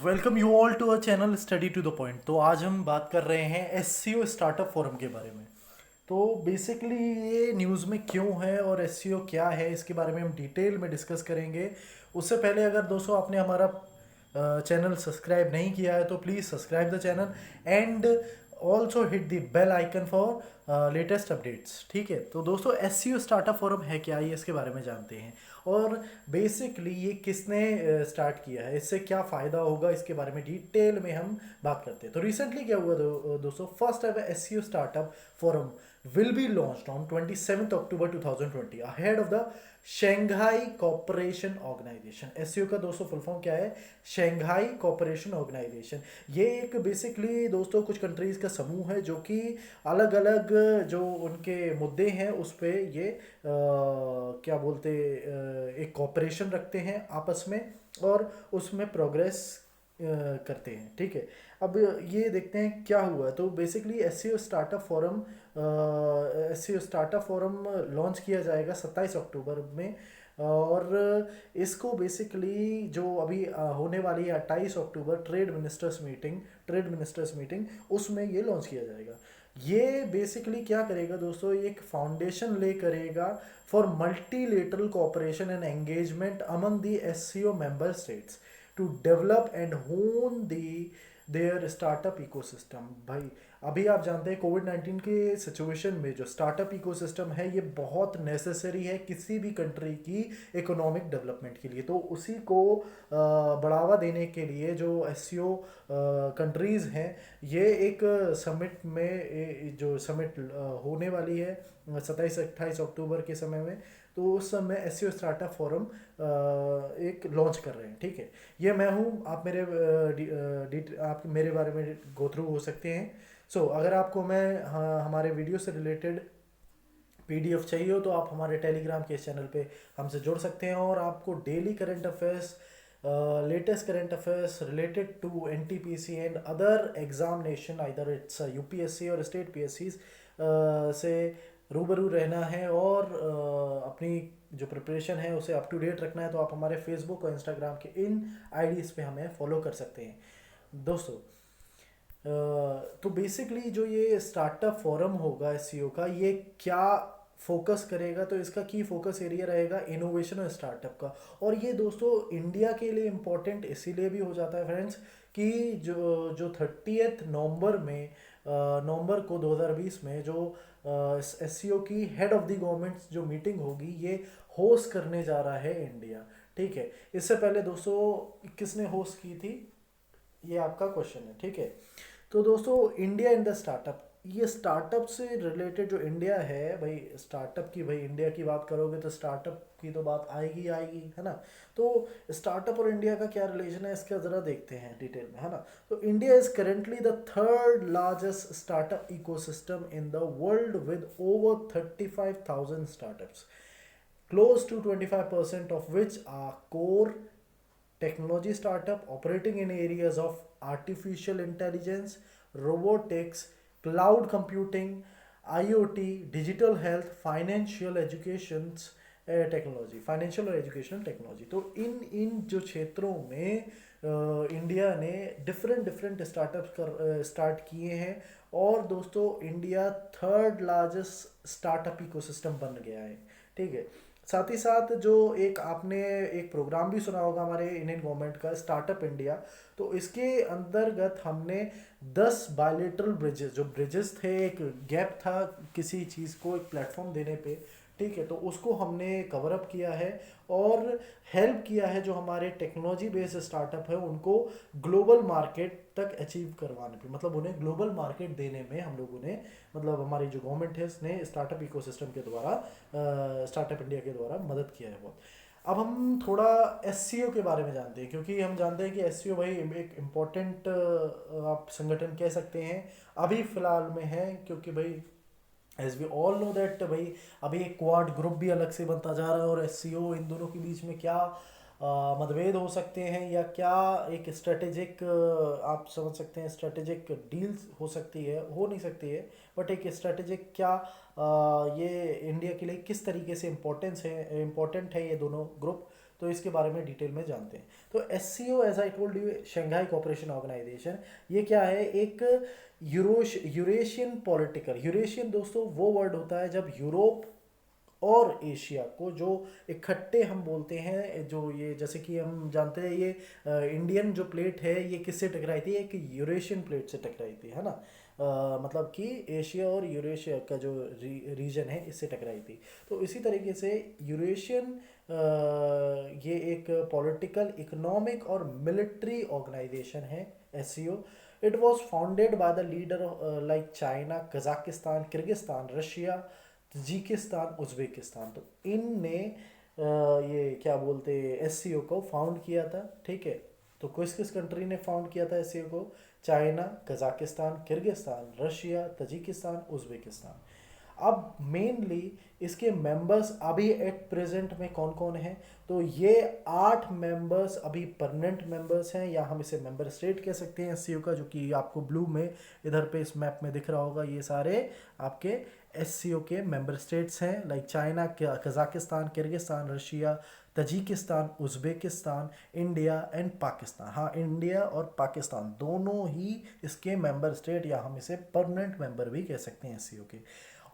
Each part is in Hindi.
Welcome you all to our channel study to the point. तो आज हम बात कर रहे हैं एससीओ स्टार्टअप फोरम के बारे में। तो बेसिकली ये न्यूज़ में क्यों है और एससीओ क्या है इसके बारे में हम डिटेल में डिस्कस करेंगे। उससे पहले अगर दोस्तों आपने हमारा चैनल सब्सक्राइब नहीं किया है तो please subscribe the channel and also hit the bell icon for latest updates. ठीक है, तो दोस्तों एससीओ स्टार्टअप फोरम है क्या, ये इसके बारे में जानते हैं। और बेसिकली ये किसने स्टार्ट किया है, इससे क्या फ़ायदा होगा, इसके बारे में डिटेल में हम बात करते हैं। तो रिसेंटली क्या हुआ दोस्तों, first ever SCO startup forum will be launched on 27th October 2020 ahead of the Shanghai Cooperation Organization। SCO का दोस्तों फुल फॉर्म क्या है? Shanghai cooperation organisation. ये एक बेसिकली दोस्तों कुछ कंट्रीज का समूह है जो कि अलग अलग जो उनके मुद्दे हैं उस पे ये क्या बोलते एक कॉपरेशन रखते हैं आपस में और उसमें प्रोग्रेस करते हैं। ठीक है, अब ये देखते हैं क्या हुआ। तो basically SCO startup forum launch किया जाएगा 27 अक्टूबर में। और इसको बेसिकली जो अभी होने वाली है 28 अक्टूबर ट्रेड मिनिस्टर्स मीटिंग उसमें ये लॉन्च किया जाएगा। ये बेसिकली क्या करेगा दोस्तों, एक फाउंडेशन ले करेगा for multilateral cooperation and engagement among the SCO member states to develop and hone the there startup ecosystem. भाई अभी आप जानते हैं कोविड-19 के सिचुएशन में जो स्टार्टअप इकोसिस्टम है ये बहुत नेसेसरी है किसी भी कंट्री की इकोनॉमिक डेवलपमेंट के लिए। तो उसी को बढ़ावा देने के लिए जो एससीओ कंट्रीज़ हैं ये एक समिट में जो समिट होने वाली है 27-28 अक्टूबर के समय में, तो उस समय एससीओ स्टार्टअप फोरम एक लॉन्च कर रहे हैं। ठीक है, ये मैं हूँ, आप आप मेरे बारे में गो थ्रू हो सकते हैं। अगर आपको मैं हमारे वीडियो से रिलेटेड पीडीएफ चाहिए हो तो आप हमारे टेलीग्राम के चैनल पे हमसे जुड़ सकते हैं और आपको daily current affairs, latest current affairs related to NTPC and other examination either it's UPSC और स्टेट पीएससी से रूबरू रहना है और अपनी जो प्रिपरेशन है उसे अप टू डेट रखना है तो आप हमारे फेसबुक और इंस्टाग्राम के इन आईडीज़ पे हमें फॉलो कर सकते हैं दोस्तों। तो बेसिकली जो ये स्टार्टअप फोरम होगा एससीओ का, ये क्या फोकस करेगा, तो इसका की फोकस एरिया रहेगा इनोवेशन और स्टार्टअप का। और ये दोस्तों इंडिया के लिए इम्पोर्टेंट इसीलिए भी हो जाता है फ्रेंड्स कि जो जो 30 नवंबर को 2020 में जो एससीओ की हेड ऑफ द गवर्नमेंट जो मीटिंग होगी ये होस्ट करने जा रहा है इंडिया। ठीक है, इससे पहले दोस्तों किसने होस्ट की थी, ये आपका क्वेश्चन है। ठीक है, तो दोस्तों इंडिया इन द स्टार्टअप, ये स्टार्टअप से रिलेटेड जो इंडिया है भाई, स्टार्टअप की भाई इंडिया की बात करोगे तो स्टार्टअप की तो बात आएगी आएगी, है ना। तो स्टार्टअप और इंडिया का क्या रिलेशन है इसका ज़रा देखते हैं डिटेल में, है ना। तो India is currently the third largest startup ecosystem in the world with over 35,000 startups, close to 25% of which are core technology startup operating in areas of artificial intelligence, robotics, cloud computing, IoT, digital health, financial और एजुकेशनल टेक्नोलॉजी। तो इन इन जो क्षेत्रों में इंडिया ने डिफरेंट डिफरेंट स्टार्टअप्स कर स्टार्ट किए हैं और दोस्तों India third largest startup ecosystem बन गया है। ठीक है, साथ ही साथ जो एक आपने एक प्रोग्राम भी सुना होगा हमारे इंडियन गवर्नमेंट का स्टार्टअप इंडिया, तो इसके अंतर्गत हमने 10 बायलेटरल ब्रिजेस, जो ब्रिजेस थे, एक गैप था किसी चीज़ को एक प्लेटफॉर्म देने पे, ठीक है, तो उसको हमने कवर अप किया है और हेल्प किया है जो हमारे टेक्नोलॉजी बेस्ड स्टार्टअप है उनको ग्लोबल मार्केट तक अचीव करवाने पे, मतलब उन्हें ग्लोबल मार्केट देने में हम लोगों ने, मतलब हमारी जो गवर्नमेंट है इसने स्टार्टअप इकोसिस्टम के द्वारा, स्टार्टअप इंडिया के द्वारा मदद किया है बहुत। अब हम थोड़ा एससीओ के बारे में जानते हैं क्योंकि हम जानते हैं कि एससीओ भाई एक इम्पोर्टेंट आप संगठन कह सकते हैं अभी फ़िलहाल में है, क्योंकि भाई as we all know that भाई अभी एक क्वाड ग्रुप भी अलग से बनता जा रहा है और एससीओ, इन दोनों के बीच में क्या मतभेद हो सकते हैं या क्या एक स्ट्रेटेजिक, आप समझ सकते हैं स्ट्रेटेजिक डील्स हो सकती है, हो नहीं सकती है, बट एक स्ट्रेटेजिक क्या ये इंडिया के लिए किस तरीके से इम्पोर्टेंट है ये दोनों ग्रुप, तो इसके बारे में डिटेल में जानते हैं। तो S C O, as I told you, Shanghai cooperation organisation, ये क्या है? एक यूरेशियन पॉलिटिकल, यूरेशियन दोस्तों वो वर्ड होता है जब यूरोप और एशिया को जो इकट्ठे हम बोलते हैं, जो ये जैसे कि हम जानते हैं ये इंडियन जो प्लेट है ये किससे टकराई थी? एक यूरेशियन प्लेट से टकराई थी, है ना। मतलब कि एशिया और यूरेशिया का जो रीजन है इससे टकराई थी। तो इसी तरीके से यूरेशियन ये एक पॉलिटिकल, इकोनॉमिक और मिलिट्री ऑर्गेनाइजेशन है S C O. It was founded by the leader like China, Kazakhstan, Kyrgyzstan, Russia, Tajikistan, Uzbekistan. तो इनने ये क्या बोलते एस सी ओ को फाउंड किया था, ठीक है। तो किस किस कंट्री ने फाउंड किया था एस सी ओ को? China, Kazakhstan, Kyrgyzstan, Russia, Tajikistan, Uzbekistan. अब मेनली इसके मेंबर्स अभी एट प्रेजेंट में कौन कौन हैं? तो ये 8 मेंबर्स अभी परमानेंट मेंबर्स हैं, या हम इसे मेंबर स्टेट कह सकते हैं एससीओ का, जो कि आपको ब्लू में इधर पे इस मैप में दिख रहा होगा। ये सारे आपके एससीओ के मेंबर स्टेट्स हैं, like China, Kazakhstan, Kyrgyzstan, Russia, Tajikistan, Uzbekistan, India and Pakistan. हाँ, इंडिया और पाकिस्तान दोनों ही इसके मेंबर स्टेट, या हम इसे परमानेंट मेंबर भी कह सकते हैं एससीओ के।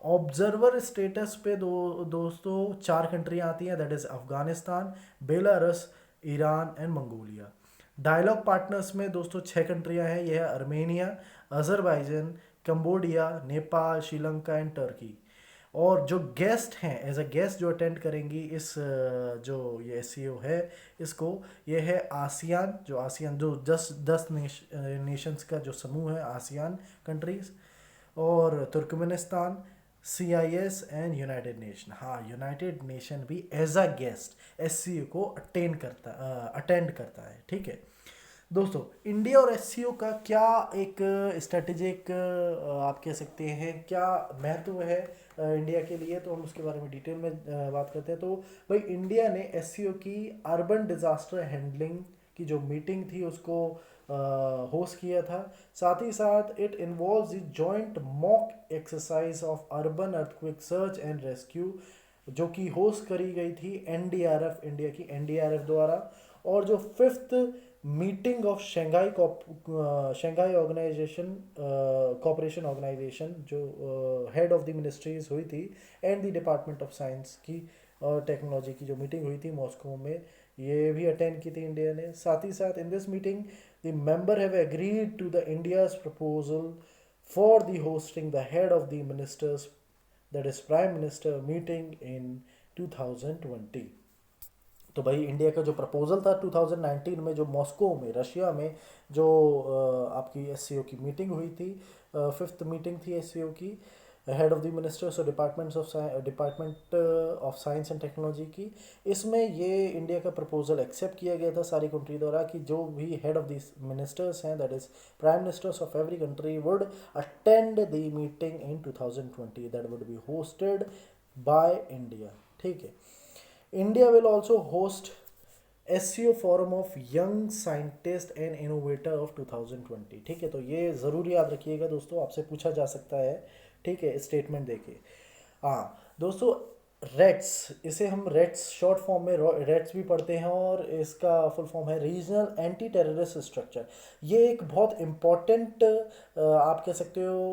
ऑब्जर्वर स्टेटस पे दोस्तों 4 कंट्रियाँ आती हैं, that is Afghanistan, Belarus, Iran and Mongolia. Dialogue partners में दोस्तों 6 कंट्रियाँ हैं, यह है Armenia, Azerbaijan, Cambodia, Nepal, Sri Lanka and Turkey. और जो गेस्ट हैं, एज अ गेस्ट जो अटेंड करेंगी इस जो ये एस है इसको, ये है आसियान, जो आसियान जो 10 नेशंस का जो समूह है, आसियान कंट्रीज, और Turkmenistan, CIS and United nation. हाँ, यूनाइटेड नेशन भी एज अ गेस्ट एस को अटेंड करता है, ठीक है दोस्तों। इंडिया और एस का क्या एक स्ट्रेटेजिक आप कह सकते हैं क्या महत्व है इंडिया के लिए, तो हम उसके बारे में डिटेल में बात करते हैं। तो भाई, इंडिया ने एस की अर्बन डिजास्टर हैंडलिंग की जो मीटिंग थी उसको होस्ट किया था। साथ ही साथ it involves the joint mock exercise of urban earthquake search and rescue, जो कि होस्ट करी गई थी एनडीआरएफ, इंडिया की एनडीआरएफ द्वारा। और जो 5th meeting of Shanghai organisation cooperation organisation, जो हेड ऑफ द मिनिस्ट्रीज हुई थी, and the department of science की और टेक्नोलॉजी की जो मीटिंग हुई थी मॉस्को में, ये भी अटेंड की थी इंडिया ने। साथ ही साथ in this meeting the member have agreed to the India's proposal for the hosting the head of the ministers, that is prime minister meeting in 2020। तो भाई, इंडिया का जो प्रपोजल था 2019 में, जो मॉस्को में, रशिया में, जो आपकी एस की मीटिंग हुई थी, 5th मीटिंग थी एस की, हेड ऑफ द मिनिस्टर्स और department of science and technology की। इसमें ये इंडिया का प्रपोजल एक्सेप्ट किया गया था सारी कंट्री द्वारा कि जो भी हेड ऑफ द मिनिस्टर्स हैं, that is prime ministers of every country, would attend the meeting in 2020, that would be hosted by India, ठीक है। India will also host SCO Forum of Young Scientist and Innovator of 2020, ठीक है। तो ये ज़रूर याद रखिएगा दोस्तों, आपसे पूछा जा सकता है, ठीक है, स्टेटमेंट देके। हाँ दोस्तों, रेट्स, इसे हम रेट्स शॉर्ट फॉर्म में रेट्स भी पढ़ते हैं, और इसका फुल फॉर्म है रीजनल एंटी टेररिस्ट स्ट्रक्चर। ये एक बहुत इम्पॉर्टेंट आप कह सकते हो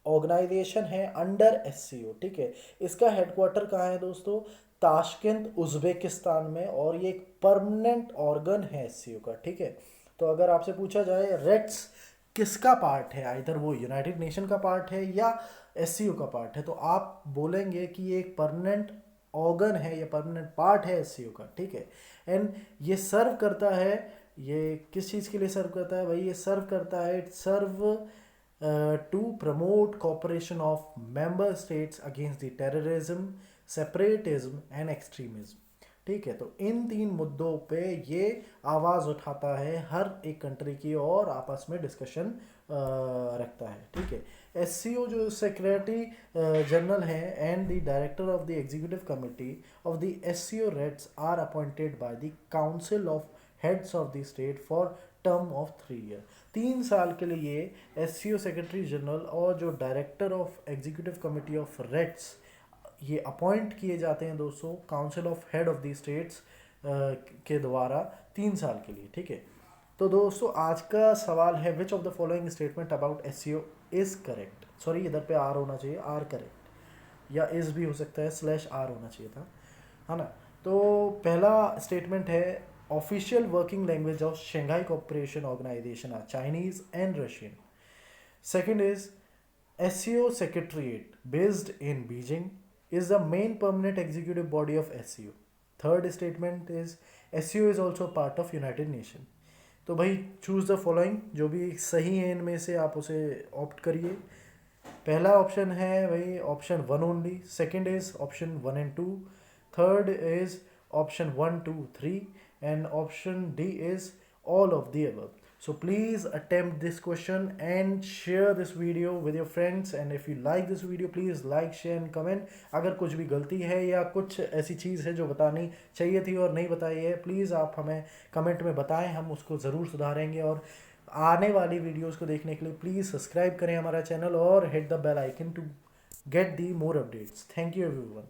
ऑर्गेनाइजेशन है अंडर SCO, ठीक है। इसका हेडक्वार्टर कहाँ है दोस्तों? ताशकंद, उज्बेकिस्तान में, और ये एक परमानेंट ऑर्गन है SCO का, ठीक है। तो अगर आपसे पूछा जाए रेट्स किसका पार्ट है, इधर वो यूनाइटेड नेशन का पार्ट है या SCO का पार्ट है, तो आप बोलेंगे कि ये एक परमानेंट ऑर्गन है, ये परमानेंट पार्ट है SCO का, ठीक है। एंड ये सर्व करता है, ये किस चीज़ के लिए सर्व करता है भाई? ये सर्व करता है, it serve to promote cooperation of member states against the terrorism, separatism and extremism, ठीक है। तो इन 3 मुद्दों पे ये आवाज़ उठाता है हर एक कंट्री की, और आपस में डिस्कशन रखता है, ठीक है। SCO जो सेक्रेटरी जनरल है and the director of the executive committee of the SCO RATS are appointed by the council of heads of the state for term of 3 year. 3 साल के लिए SCO सेक्रेटरी जनरल और जो director of executive committee of RATS, ये अपॉइंट किए जाते हैं दोस्तों council of head of the states के द्वारा 3 साल के लिए, ठीक है। तो दोस्तों आज का सवाल है which of the following statement about SEO is correct. Sorry, इधर पे आर होना चाहिए, आर करेक्ट, या इज भी हो सकता है, स्लैश आर होना चाहिए था, है ना। तो पहला स्टेटमेंट है official working language of Shanghai cooperation organisation are Chinese and Russian. Second is SEO Secretariat based in Beijing is the main permanent executive body of SEO. Third statement is SEO is also part of United Nations. तो भाई चूज द फॉलोइंग, जो भी सही है इनमें से आप उसे ऑप्ट करिए। पहला ऑप्शन है भाई option 1 only, second is option 1 and 2, third is option 1, 2, 3 and option D is all of the above. So please attempt this question and share this video with your friends, and if you like this video please like, share and comment. अगर कुछ भी गलती है या कुछ ऐसी चीज़ है जो बतानी चाहिए थी और नहीं बताई है, प्लीज़ आप हमें कमेंट में बताएं, हम उसको ज़रूर सुधारेंगे। और आने वाली वीडियोस को देखने के लिए प्लीज़ सब्सक्राइब करें हमारा चैनल और hit the bell icon to get the more updates. Thank you everyone.